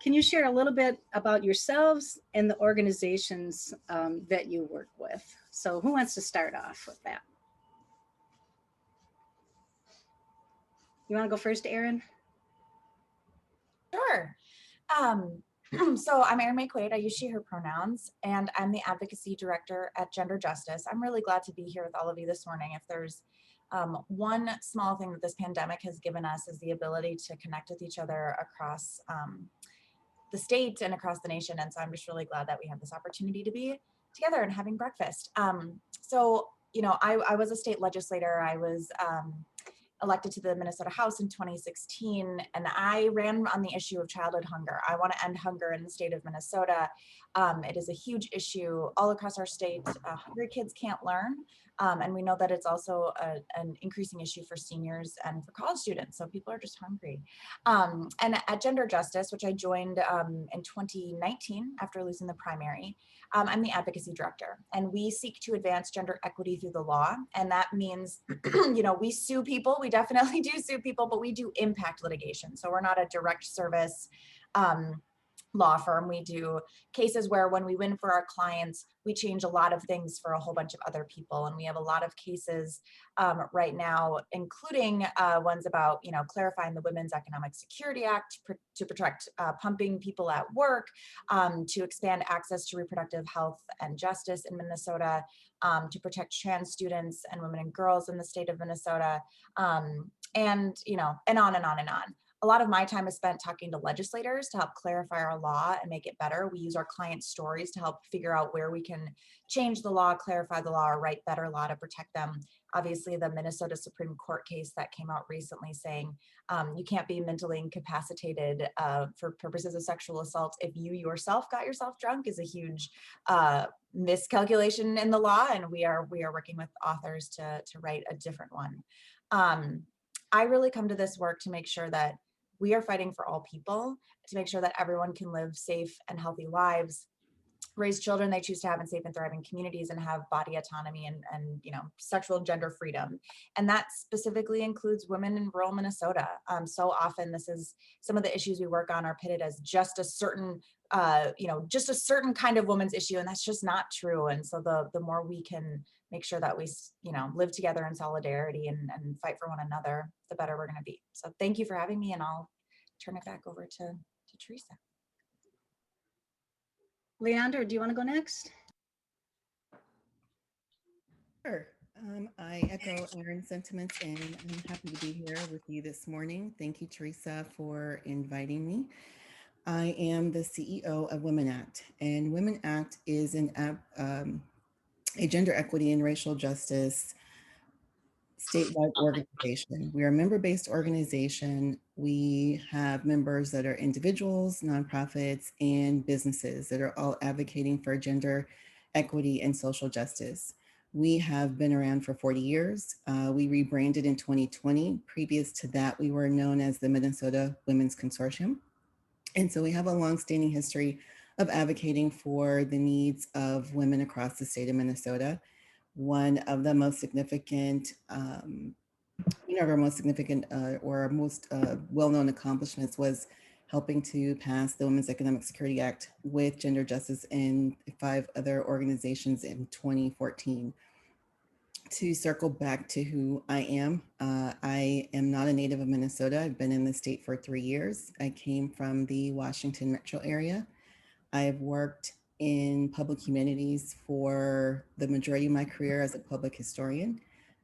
can you share a little bit about yourselves and the organizations that you work with? So who wants to start off with that? You want to go first, Erin? Sure. So I'm Erin Maye Quade. I use she, her pronouns, and I'm the advocacy director at Gender Justice. I'm really glad to be here with all of you this morning. If there's one small thing that this pandemic has given us is the ability to connect with each other across the state and across the nation. And so I'm just really glad that we have this opportunity to be together and having breakfast. So, you know, I was a state legislator. I was elected to the Minnesota House in 2016, and I ran on the issue of childhood hunger. I want to end hunger in the state of Minnesota. It is a huge issue all across our state. Hungry kids can't learn, and we know that it's also an increasing issue for seniors and for college students. So people are just hungry. And at Gender Justice, which I joined in 2019 after losing the primary, I'm the advocacy director, and we seek to advance gender equity through the law. And that means, you know, we sue people. We definitely do sue people, but we do impact litigation. So we're not a direct service law firm. We do cases where when we win for our clients, we change a lot of things for a whole bunch of other people. And we have a lot of cases right now, including ones about, you know, clarifying the Women's Economic Security Act to protect pumping people at work, to expand access to reproductive health and justice in Minnesota, to protect trans students and women and girls in the state of Minnesota, and, you know, and on and on and on. A lot of my time is spent talking to legislators to help clarify our law and make it better. We use our clients' stories to help figure out where we can change the law, clarify the law, or write better law to protect them. Obviously, the Minnesota Supreme Court case that came out recently saying you can't be mentally incapacitated for purposes of sexual assault if you yourself got yourself drunk is a huge miscalculation in the law, and we are working with authors to write a different one. I really come to this work to make sure that we are fighting for all people, to make sure that everyone can live safe and healthy lives, raise children they choose to have in safe and thriving communities, and have body autonomy and you know, sexual and gender freedom. And that specifically includes women in rural Minnesota. So often this is some of the issues we work on are pitted as just a certain you know, just a certain kind of woman's issue, and that's just not true. And so the more we can make sure that we, you know, live together in solidarity and fight for one another, the better we're going to be. So thank you for having me, and I'll turn it back over to Teresa. Leondra, do you want to go next? Sure. I echo Erin's sentiments, and I'm happy to be here with you this morning. Thank you, Teresa, for inviting me. I am the CEO of WoMN Act, and WoMN Act is a gender equity and racial justice statewide organization. We are a member-based organization. We have members that are individuals, nonprofits, and businesses that are all advocating for gender equity and social justice. We have been around for 40 years. We rebranded in 2020. Previous to that, we were known as the Minnesota Women's Consortium. And so we have a longstanding history of advocating for the needs of women across the state of Minnesota. One of the most significant, one of our most significant or our most well-known accomplishments was helping to pass the Women's Economic Security Act with Gender Justice and 5 other organizations in 2014. To circle back to who I am not a native of Minnesota. I've been in the state for 3 years. I came from the Washington metro area. I've worked in public humanities for the majority of my career as a public historian,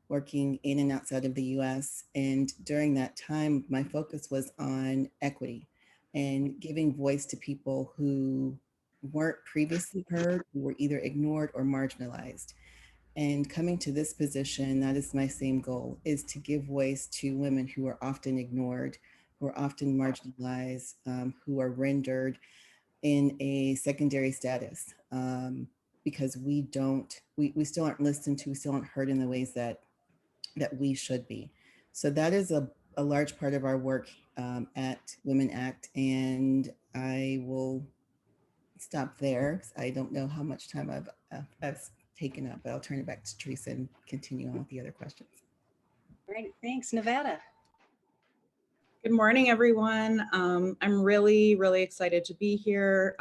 working in and outside of the US. And during that time, my focus was on equity and giving voice to people who weren't previously heard, who were either ignored or marginalized. And coming to this position, that is my same goal, is to give voice to women who are often ignored, who are often marginalized, who are rendered in a secondary status, because we still aren't listened to, we still aren't heard in the ways that we should be. So that is a large part of our work at WoMN Act, and I will stop there. I don't know how much time I've taken up, but I'll turn it back to Teresa and continue on with the other questions. Great, thanks. Nevada. Good morning, everyone. I'm really excited to be here.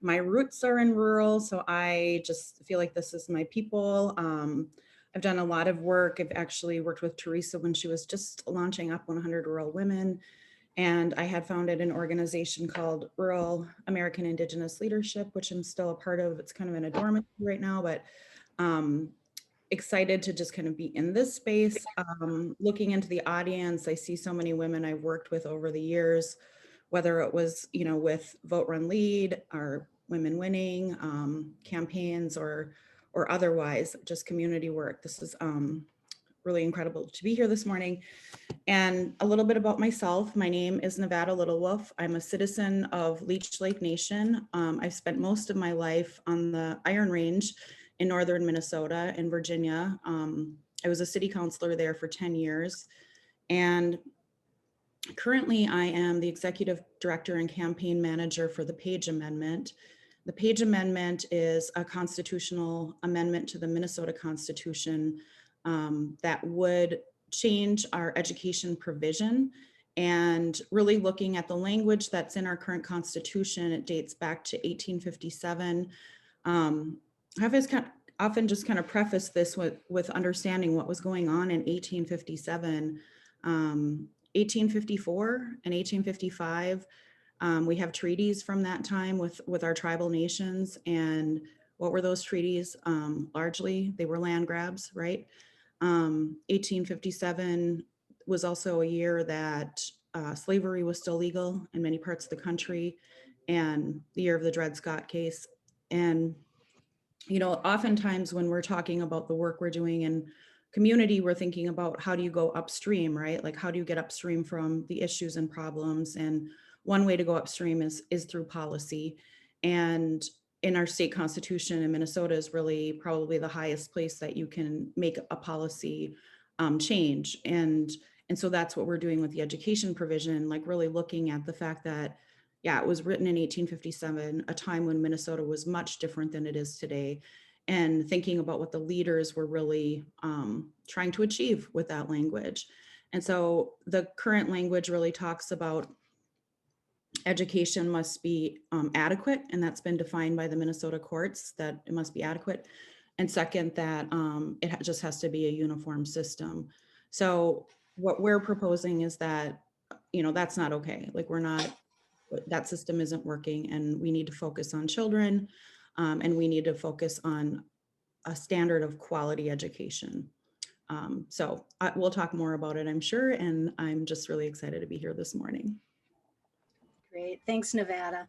My roots are in rural, so I just feel like this is my people. I've done a lot of work. I've actually worked with Teresa when she was just launching up 100 Rural Women. And I had founded an organization called Rural American Indigenous Leadership, which I'm still a part of. It's kind of in a dormant right now, but excited to just kind of be in this space. Looking into the audience, I see so many women I've worked with over the years, whether it was, with Vote Run Lead or Women Winning campaigns or otherwise, just community work. This is really incredible to be here this morning. And a little bit about myself. My name is Nevada Littlewolf. I'm a citizen of Leech Lake Nation. I've spent most of my life on the Iron Range in northern Minnesota and Virginia. I was a city councilor there for 10 years. And currently I am the executive director and campaign manager for the Page Amendment. The Page Amendment is a constitutional amendment to the Minnesota Constitution that would change our education provision, and really looking at the language that's in our current Constitution. It dates back to 1857. I've often just kind of preface this with understanding what was going on in 1857. 1854 and 1855, we have treaties from that time with our tribal nations. And what were those treaties? Largely, they were land grabs, right? 1857 was also a year that slavery was still legal in many parts of the country, and the year of the Dred Scott case. And, oftentimes when we're talking about the work we're doing in community, we're thinking about how do you go upstream, right? Like, how do you get upstream from the issues and problems? And one way to go upstream is through policy. And in our state constitution in Minnesota is really probably the highest place that you can make a policy change. And so that's what we're doing with the education provision, like really looking at the fact that, yeah, it was written in 1857, a time when Minnesota was much different than it is today, and thinking about what the leaders were really trying to achieve with that language. And so the current language really talks about education must be adequate, and that's been defined by the Minnesota courts, that it must be adequate. And second, that it just has to be a uniform system. So what we're proposing is that, that's not okay. Like, that system isn't working, and we need to focus on children, and we need to focus on a standard of quality education. So we'll talk more about it, I'm sure, and I'm just really excited to be here this morning. Great, thanks, Nevada.